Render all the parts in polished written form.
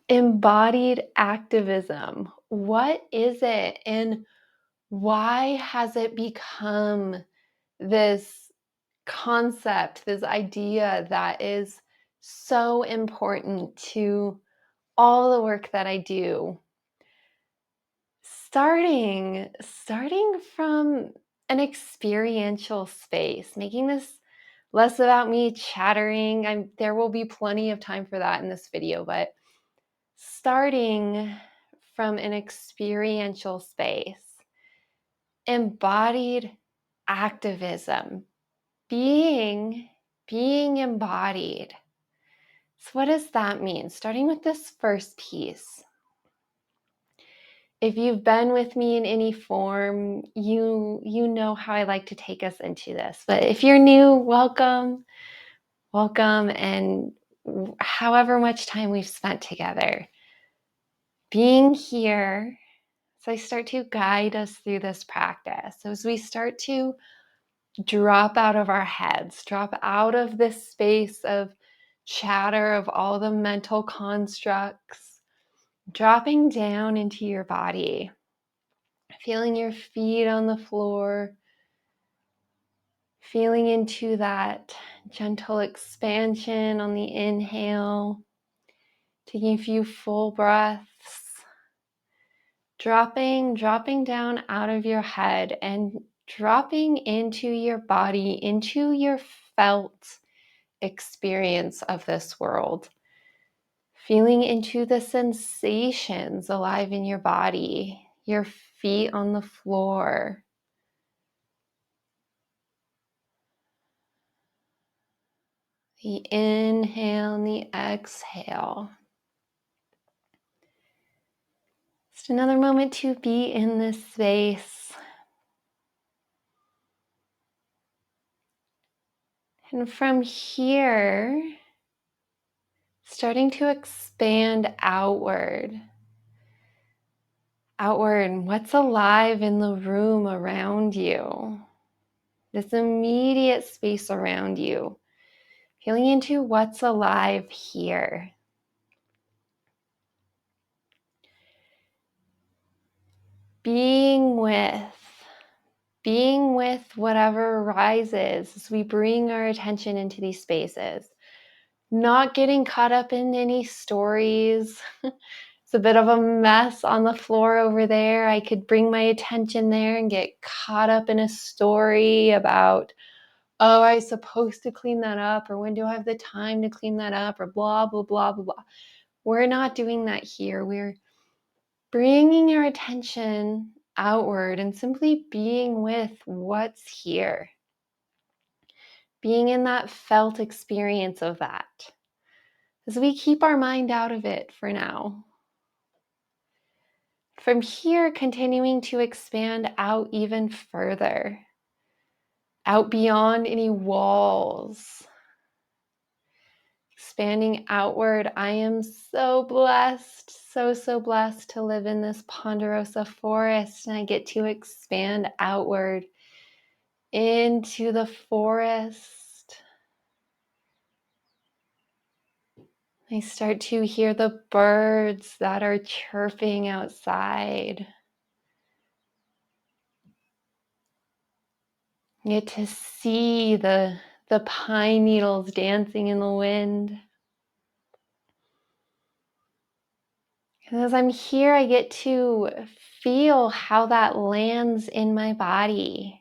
Embodied activism. What is it, and why has it become this concept, this idea that is so important to all the work that I do? Starting from an experiential space, making this less about me chattering. There will be plenty of time for that in this video, but starting from an experiential space, embodied activism, being embodied. So what does that mean? Starting with this first piece. If you've been with me in any form, you know how I like to take us into this. But if you're new, welcome, and however much time we've spent together, being here. So I start to guide us through this practice. So as we start to drop out of our heads, drop out of this space of chatter, of all the mental constructs, dropping down into your body, feeling your feet on the floor, feeling into that gentle expansion on the inhale, taking a few full breaths, dropping down out of your head and dropping into your body, into your felt experience of this world. Feeling into the sensations alive in your body, your feet on the floor. The inhale and the exhale. Just another moment to be in this space. And from here, starting to expand outward. What's alive in the room around you? This immediate space around you. Feeling into what's alive here. Being with whatever arises as we bring our attention into these spaces. Not getting caught up in any stories. It's a bit of a mess on the floor over there. I could bring my attention there and get caught up in a story about, oh, I was supposed to clean that up, or when do I have the time to clean that up, or blah, blah, blah, blah, blah. We're not doing that here. We're bringing our attention outward and simply being with what's here. Being in that felt experience of that. As we keep our mind out of it for now. From here, continuing to expand out even further. Out beyond any walls. Expanding outward. I am so blessed, so blessed to live in this ponderosa forest, and I get to expand outward into the forest. I start to hear the birds that are chirping outside. I get to see the pine needles dancing in the wind. And as I'm here, I get to feel how that lands in my body.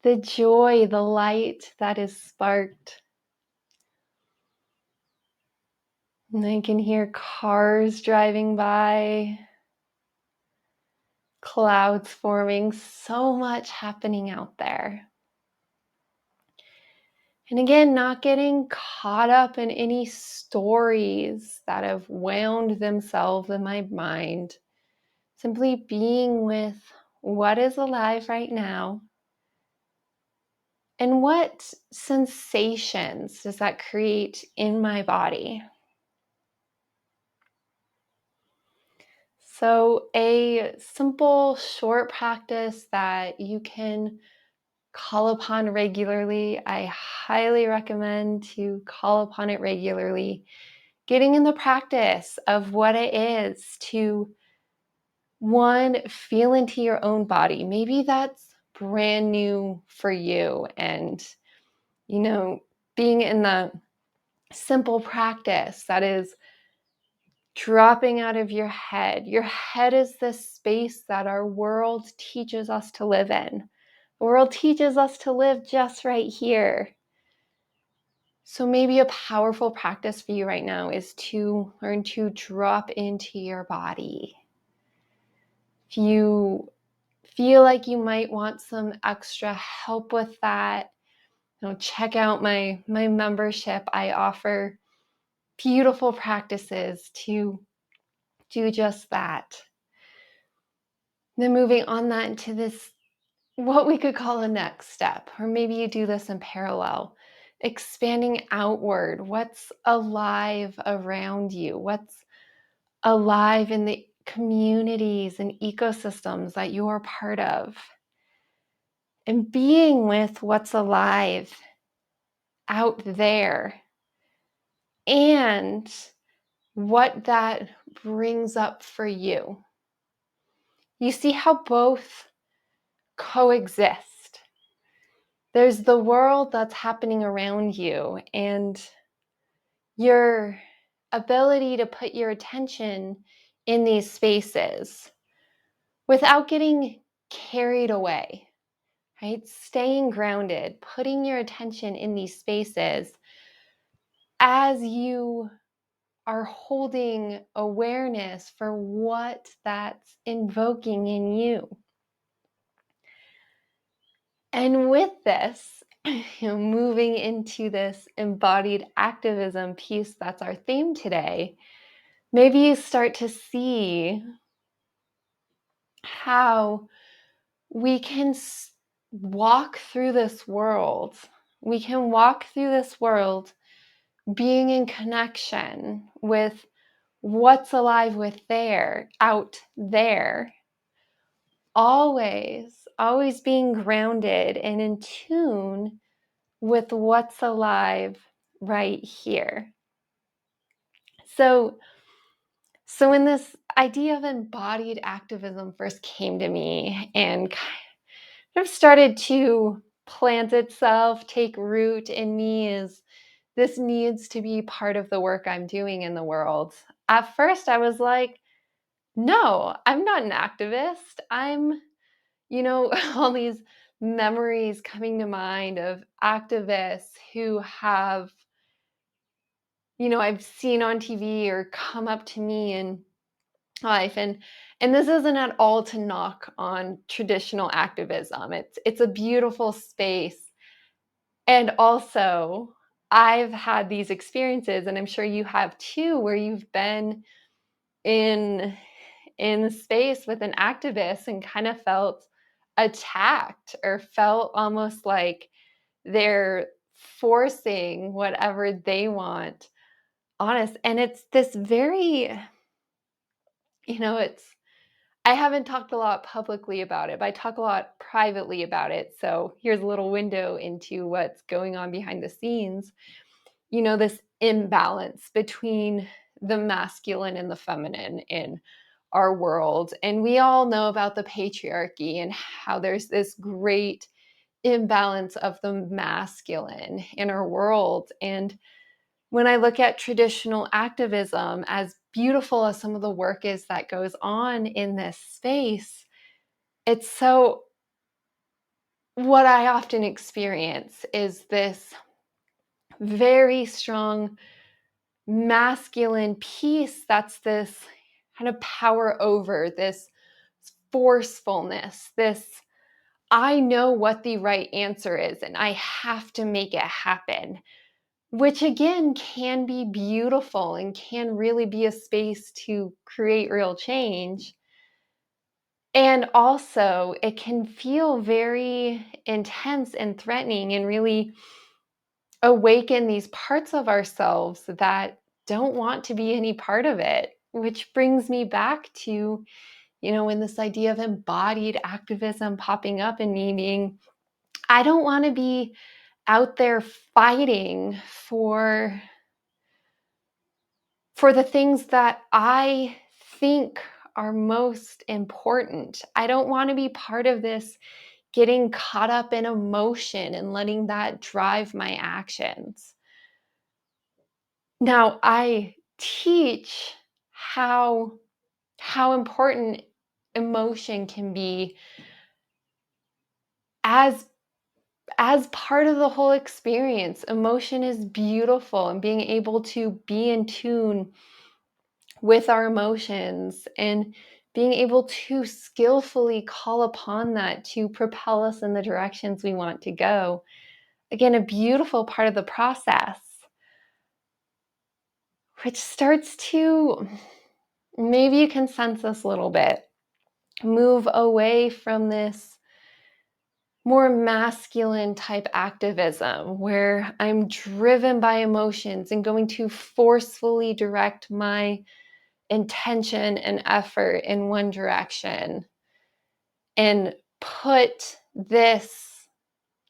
The joy, the light that is sparked. And I can hear cars driving by, clouds forming, so much happening out there. And again, not getting caught up in any stories that have wound themselves in my mind. Simply being with what is alive right now. And what sensations does that create in my body? So a simple, short practice that you can call upon regularly. I highly recommend to call upon it regularly. getting in the practice of what it is to, one, feel into your own body. Maybe that's brand new for you. And, being in the simple practice that is dropping out of your head. Your head is this space that our world teaches us to live in. The world teaches us to live just right here. So maybe a powerful practice for you right now is to learn to drop into your body. If you feel like you might want some extra help with that, check out my membership. I offer beautiful practices to do just that. Then moving on that into this, what we could call a next step, or maybe you do this in parallel, expanding outward. What's alive around you? What's alive in the communities and ecosystems that you are part of? And being with what's alive out there and what that brings up for you. You see how both coexist. There's the world that's happening around you and your ability to put your attention in these spaces without getting carried away, right? Staying grounded, putting your attention in these spaces as you are holding awareness for what that's invoking in you. And with this, moving into this embodied activism piece that's our theme today, maybe you start to see how we can walk through this world. We can walk through this world being in connection with what's alive out there. Always being grounded and in tune with what's alive right here. So when this idea of embodied activism first came to me and kind of started to plant itself, take root in me, is this needs to be part of the work I'm doing in the world. At first, I was like, no, I'm not an activist. I'm, all these memories coming to mind of activists who have, I've seen on TV or come up to me in life. And this isn't at all to knock on traditional activism. It's a beautiful space. And also, I've had these experiences, and I'm sure you have too, where you've been in space with an activist and kind of felt attacked or felt almost like they're forcing whatever they want on us. And it's this very, it's, I haven't talked a lot publicly about it, but I talk a lot privately about it. So here's a little window into what's going on behind the scenes. This imbalance between the masculine and the feminine in our world. And we all know about the patriarchy and how there's this great imbalance of the masculine in our world. And when I look at traditional activism, as beautiful as some of the work is that goes on in this space, it's so, what I often experience is this very strong masculine piece that's this kind of power over, this forcefulness, this I know what the right answer is and I have to make it happen, which again can be beautiful and can really be a space to create real change. And also, it can feel very intense and threatening and really awaken these parts of ourselves that don't want to be any part of it, which brings me back to, when this idea of embodied activism popping up in me being, I don't want to be out there fighting for for the things that I think are most important. I don't want to be part of this getting caught up in emotion and letting that drive my actions. Now, I teach how important emotion can be as part of the whole experience. Emotion is beautiful, and being able to be in tune with our emotions and being able to skillfully call upon that to propel us in the directions we want to go. Again, a beautiful part of the process, which starts to, maybe you can sense this a little bit, move away from this more masculine type activism where I'm driven by emotions and going to forcefully direct my intention and effort in one direction and put this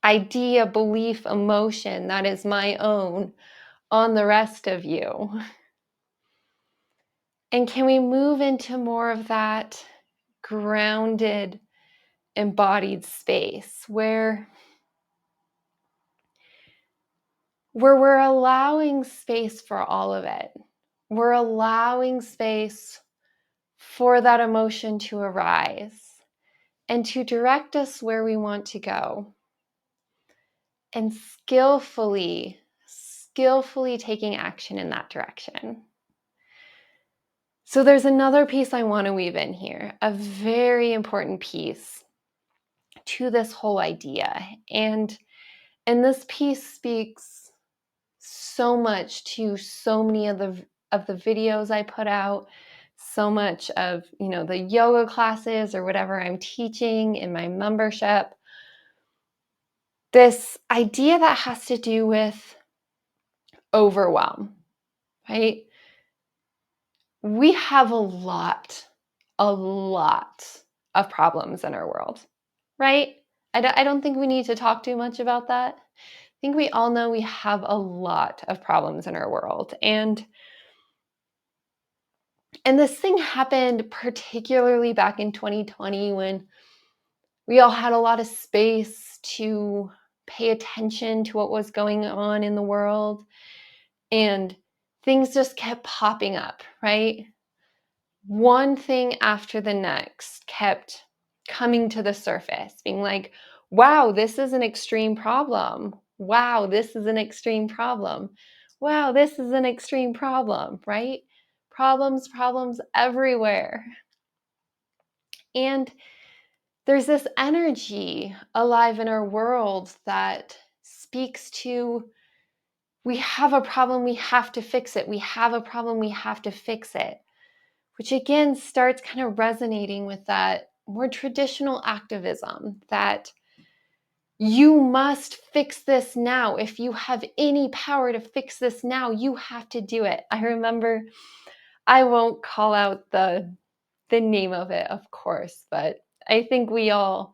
idea, belief, emotion that is my own on the rest of you. And can we move into more of that grounded, embodied space where we're allowing space for all of it. We're allowing space for that emotion to arise and to direct us where we want to go. And skillfully taking action in that direction. So there's another piece I want to weave in here, a very important piece to this whole idea. And this piece speaks so much to so many of the videos I put out, so much of, the yoga classes or whatever I'm teaching in my membership. This idea that has to do with overwhelm, right? We have a lot of problems in our world, right? I don't think we need to talk too much about that. I think we all know we have a lot of problems in our world. And this thing happened particularly back in 2020 when we all had a lot of space to pay attention to what was going on in the world. And things just kept popping up, right? One thing after the next kept coming to the surface, being like, wow, this is an extreme problem. Wow, this is an extreme problem. Wow, this is an extreme problem, right? Problems everywhere. And there's this energy alive in our world that speaks to, we have a problem, we have to fix it. We have a problem, we have to fix it. Which again starts kind of resonating with that more traditional activism that you must fix this now. If you have any power to fix this now, you have to do it. I remember, I won't call out the name of it, of course, but I think a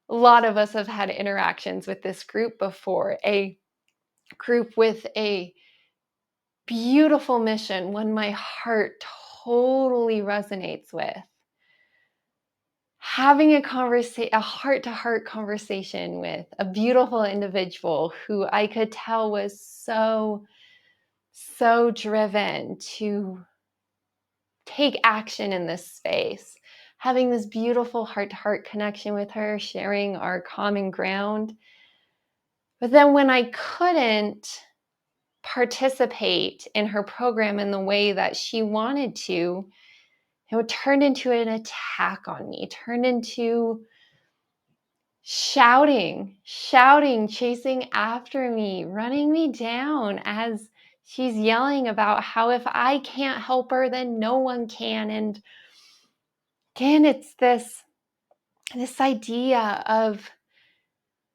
lot of us have had interactions with this group before, a group with a beautiful mission, one my heart totally resonates with. Having a heart-to-heart conversation with a beautiful individual who I could tell was so driven to take action in this space. Having this beautiful heart-to-heart connection with her, sharing our common ground. But then when I couldn't participate in her program in the way that she wanted to, it turned into an attack on me, turned into shouting, chasing after me, running me down as she's yelling about how if I can't help her, then no one can. And again, it's this idea of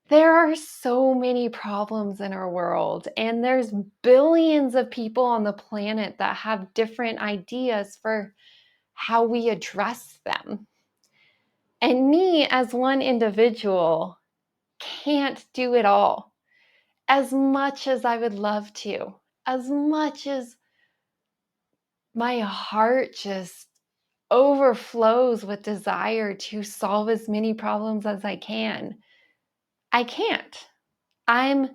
there are so many problems in our world, and there's billions of people on the planet that have different ideas for how we address them. And me as one individual can't do it all. As much as I would love to, as much as my heart just overflows with desire to solve as many problems as I can. I can't. I'm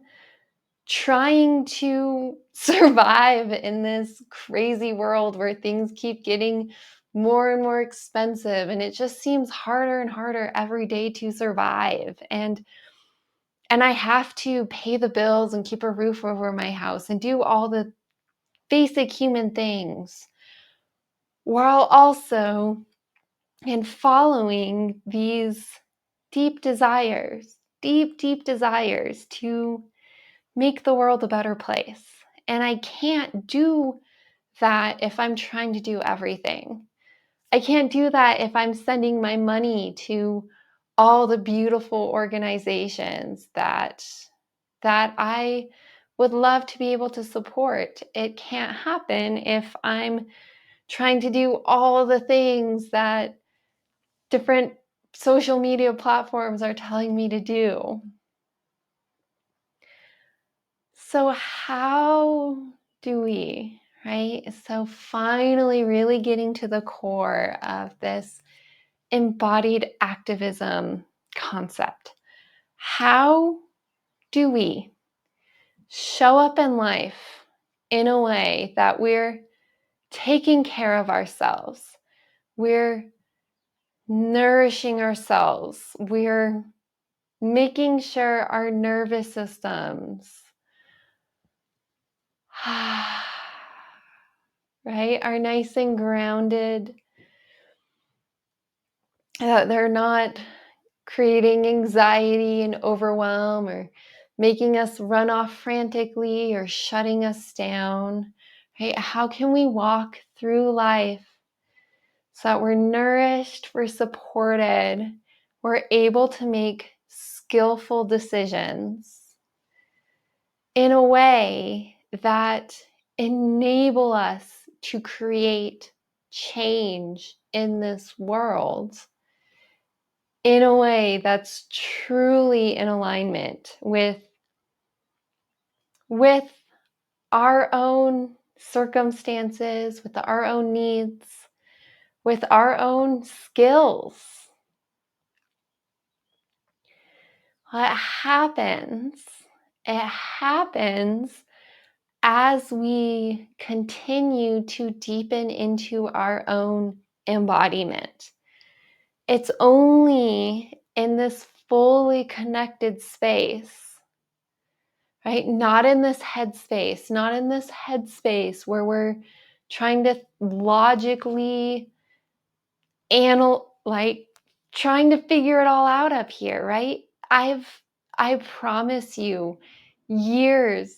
trying to survive in this crazy world where things keep getting more and more expensive, and it just seems harder and harder every day to survive. And I have to pay the bills and keep a roof over my house and do all the basic human things, while also in following these deep desires, deep desires to make the world a better place. And I can't do that if I'm trying to do everything. I can't do that if I'm sending my money to all the beautiful organizations that I would love to be able to support. It can't happen if I'm trying to do all the things that different social media platforms are telling me to do. So how do we, right? So finally really getting to the core of this embodied activism concept. How do we show up in life in a way that we're taking care of ourselves, we're nourishing ourselves, we're making sure our nervous systems, right, are nice and grounded, they're not creating anxiety and overwhelm or making us run off frantically or shutting us down, right? How can we walk through life so that we're nourished, we're supported, we're able to make skillful decisions in a way that enable us to create change in this world in a way that's truly in alignment with our own circumstances, with our own needs, with our own skills. What happens? It happens as we continue to deepen into our own embodiment. It's only in this fully connected space, right? Not in this headspace where we're trying to logically trying to figure it all out up here, right? I promise you, years,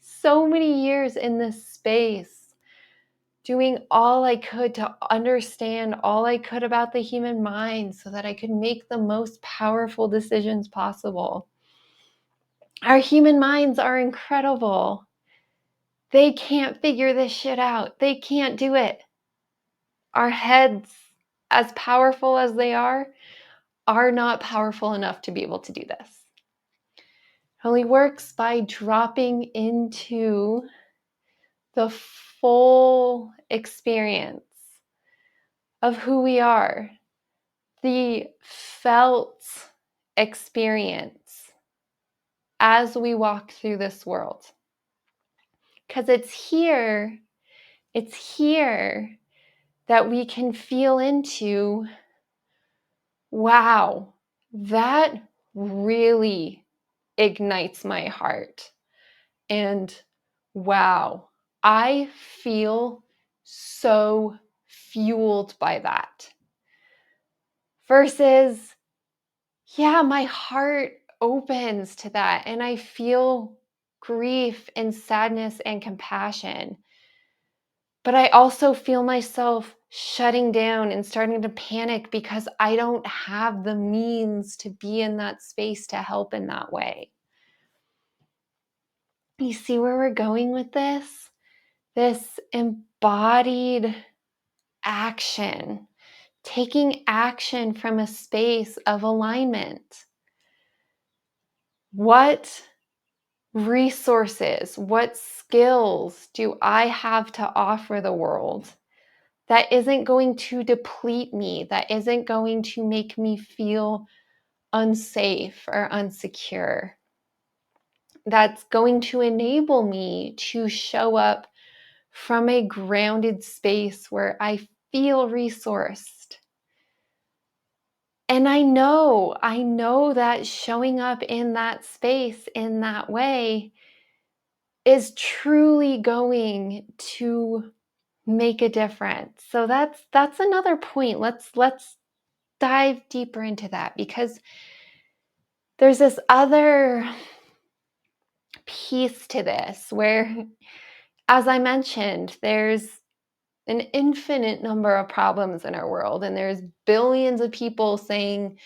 so many years in this space, doing all I could to understand all I could about the human mind so that I could make the most powerful decisions possible. Our human minds are incredible. They can't figure this shit out. They can't do it. Our heads, as powerful as they are not powerful enough to be able to do this. It only works by dropping into the full experience of who we are, the felt experience as we walk through this world. Because it's here that we can feel into, wow, that really ignites my heart. And wow, I feel so fueled by that. Versus, yeah, my heart opens to that and I feel grief and sadness and compassion. But I also feel myself shutting down and starting to panic because I don't have the means to be in that space to help in that way. You see where we're going with this? This embodied action, taking action from a space of alignment. What resources, what skills do I have to offer the world that isn't going to deplete me, that isn't going to make me feel unsafe or unsecure, that's going to enable me to show up from a grounded space where I feel resourced. And I know that showing up in that space in that way is truly going to make a difference. So that's another point. Let's dive deeper into that, because there's this other piece to this where, as I mentioned, there's an infinite number of problems in our world, and there's billions of people saying,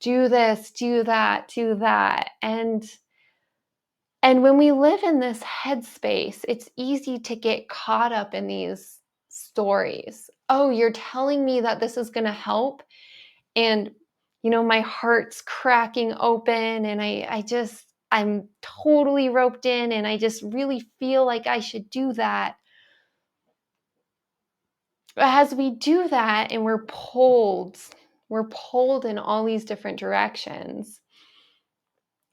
do this, do that, do that. And when we live in this headspace, it's easy to get caught up in these stories. Oh, you're telling me that this is going to help. And, my heart's cracking open, and I'm totally roped in, and I just really feel like I should do that. As we do that and we're pulled in all these different directions,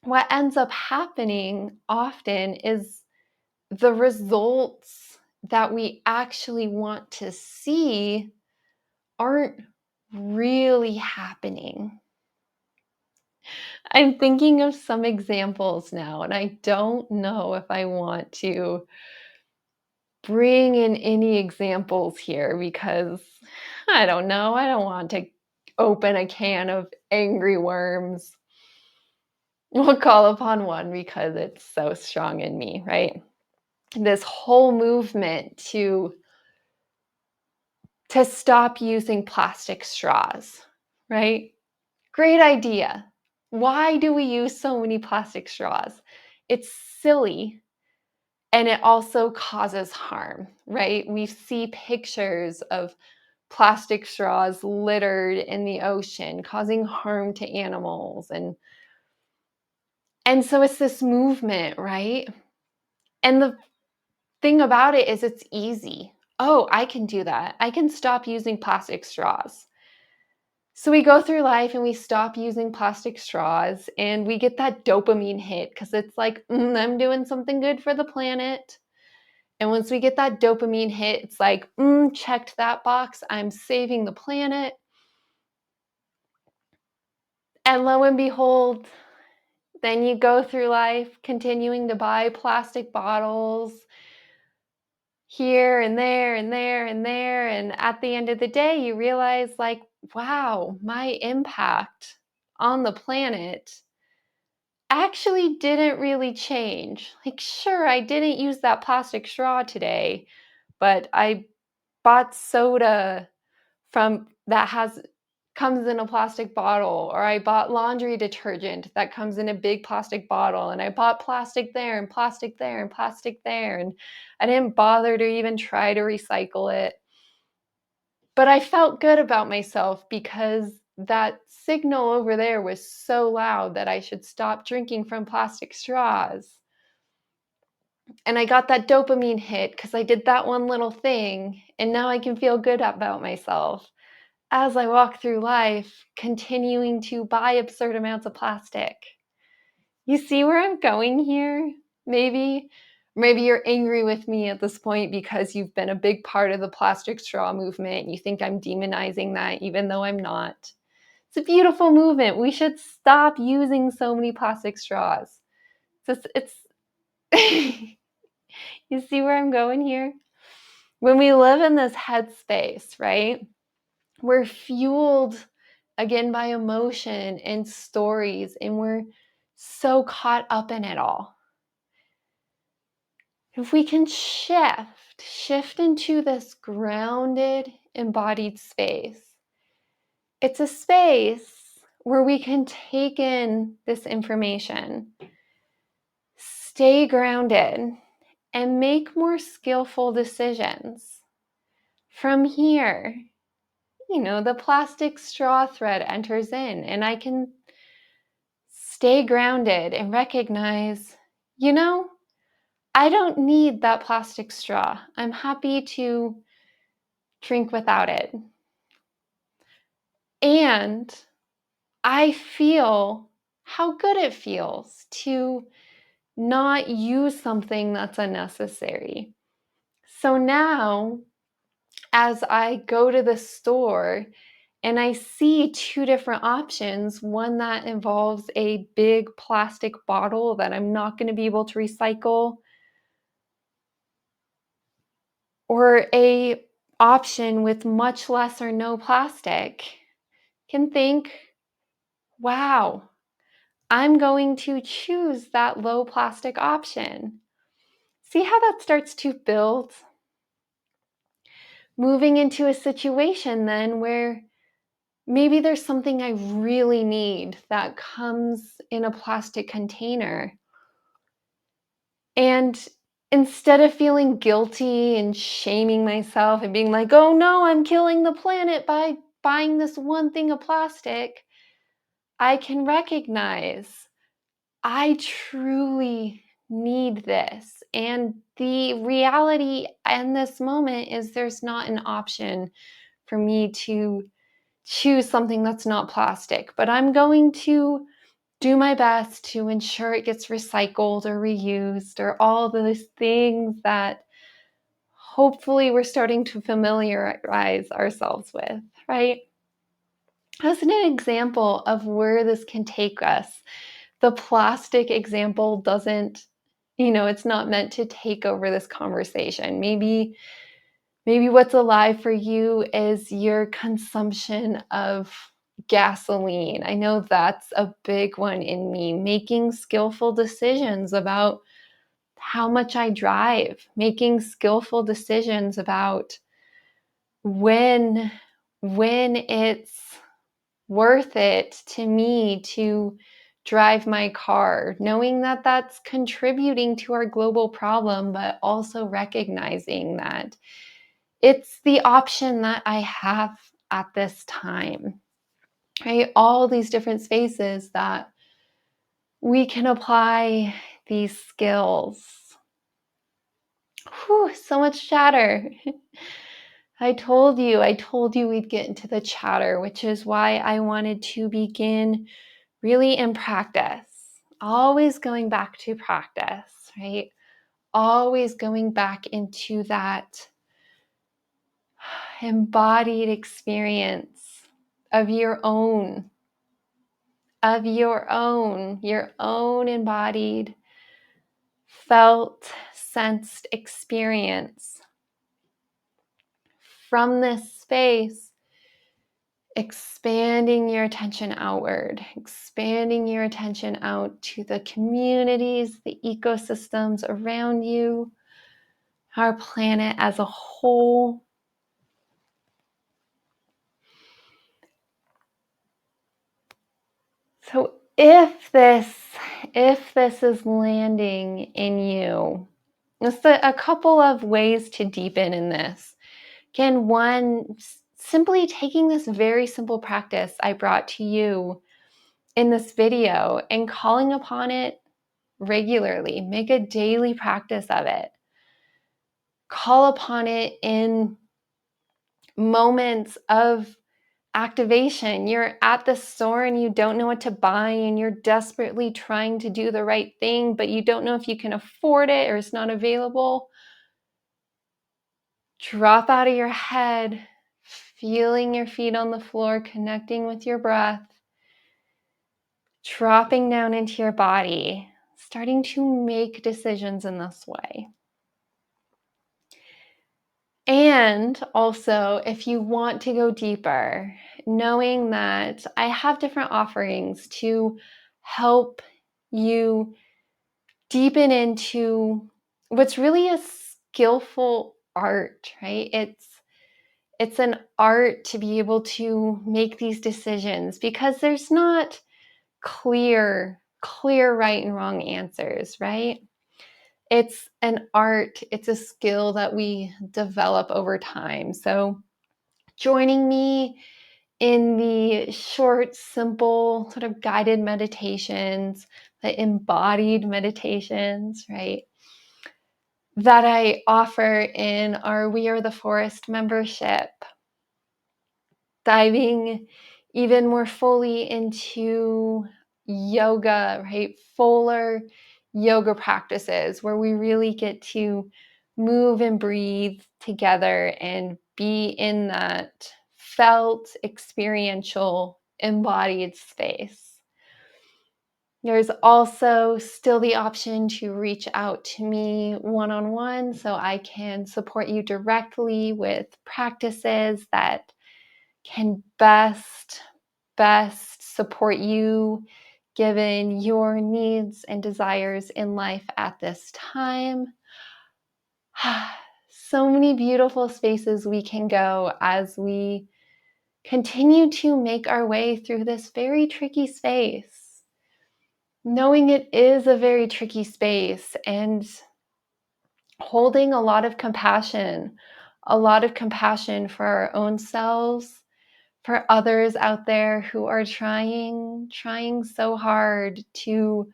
what ends up happening often is the results that we actually want to see aren't really happening. I'm thinking of some examples now, and I don't know if I want to bring in any examples here, because I don't know. I don't want to open a can of angry worms. We'll call upon one because it's so strong in me, right? This whole movement to stop using plastic straws, right? Great idea. Why do we use so many plastic straws? It's silly, and it also causes harm, right? We see pictures of plastic straws littered in the ocean, causing harm to animals. And so it's this movement, right? And the thing about it is it's easy. Oh, I can do that. I can stop using plastic straws. So we go through life and we stop using plastic straws, and we get that dopamine hit because it's like, I'm doing something good for the planet. And once we get that dopamine hit, it's like, checked that box. I'm saving the planet. And lo and behold, then you go through life continuing to buy plastic bottles here and there and there and there. And at the end of the day, you realize, like, wow, my impact on the planet actually didn't really change. Like, sure, I didn't use that plastic straw today, but I bought soda from that comes in a plastic bottle, or I bought laundry detergent that comes in a big plastic bottle, and I bought plastic there and plastic there and plastic there, and I didn't bother to even try to recycle it. But I felt good about myself because that signal over there was so loud that I should stop drinking from plastic straws. And I got that dopamine hit because I did that one little thing, and now I can feel good about myself as I walk through life, continuing to buy absurd amounts of plastic. You see where I'm going here? Maybe you're angry with me at this point because you've been a big part of the plastic straw movement. You think I'm demonizing that, even though I'm not. It's a beautiful movement. We should stop using so many plastic straws. It's you see where I'm going here? When we live in this headspace, right? We're fueled again by emotion and stories, and we're so caught up in it all. If we can shift into this grounded, embodied space, it's a space where we can take in this information, stay grounded, and make more skillful decisions. From here, the plastic straw thread enters in, and I can stay grounded and recognize you know, I don't need that plastic straw. I'm happy to drink without it. And I feel how good it feels to not use something that's unnecessary. So now, as I go to the store and I see two different options, one that involves a big plastic bottle that I'm not going to be able to recycle, or a option with much less or no plastic, can think, wow, I'm going to choose that low plastic option. See how that starts to build? Moving into a situation then where maybe there's something I really need that comes in a plastic container. And instead of feeling guilty and shaming myself and being like, oh no, I'm killing the planet by buying this one thing of plastic, I can recognize I truly need this. And the reality in this moment is there's not an option for me to choose something that's not plastic, but I'm going to do my best to ensure it gets recycled or reused or all those things that hopefully we're starting to familiarize ourselves with, right? As an example of where this can take us, the plastic example doesn't, it's not meant to take over this conversation. Maybe what's alive for you is your consumption of gasoline. I know that's a big one in me, making skillful decisions about how much I drive, making skillful decisions about when it's worth it to me to drive my car, knowing that that's contributing to our global problem, but also recognizing that it's the option that I have at this time, right? All these different spaces that we can apply these skills. Whew, so much chatter. I told you we'd get into the chatter, which is why I wanted to begin really in practice. Always going back to practice, right? Always going back into that embodied experience of your own embodied, felt, sensed experience. From this space, expanding your attention outward, expanding your attention out to the communities, the ecosystems around you, our planet as a whole. So if this is landing in you, just a couple of ways to deepen in this. Again, one, simply taking this very simple practice I brought to you in this video and calling upon it regularly. Make a daily practice of it. Call upon it in moments of activation. You're at the store and you don't know what to buy and you're desperately trying to do the right thing, but you don't know if you can afford it or it's not available. Drop out of your head, feeling your feet on the floor, connecting with your breath, dropping down into your body, starting to make decisions in this way. And also, if you want to go deeper, knowing that I have different offerings to help you deepen into what's really a skillful art, right? It's an art to be able to make these decisions because there's not clear right and wrong answers, right? It's an art, it's a skill that we develop over time. So joining me in the short, simple, sort of guided meditations, the embodied meditations, right, that I offer in our We Are the Forest membership, diving even more fully into yoga, right? Fuller yoga practices where we really get to move and breathe together and be in that felt, experiential, embodied space. There's also still the option to reach out to me one-on-one so I can support you directly with practices that can best support you given your needs and desires in life at this time. So many beautiful spaces we can go as we continue to make our way through this very tricky space. Knowing it is a very tricky space and holding a lot of compassion for our own selves, for others out there who are trying so hard to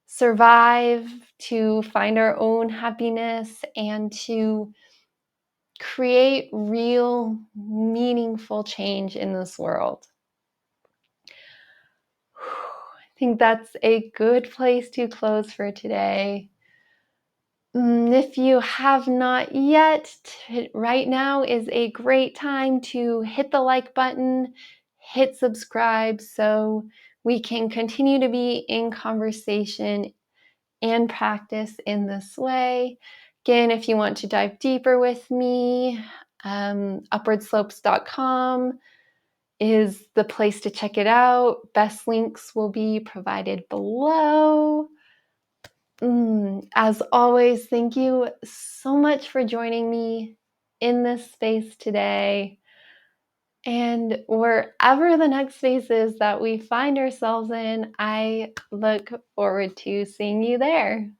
survive, to find our own happiness, and to create real, meaningful change in this world. I think that's a good place to close for today. If you have not yet, right now is a great time to hit the like button, hit subscribe so we can continue to be in conversation and practice in this way. Again, if you want to dive deeper with me, upwardslopes.com is the place to check it out. Best links will be provided below. As always, thank you so much for joining me in this space today. And wherever the next space is that we find ourselves in, I look forward to seeing you there.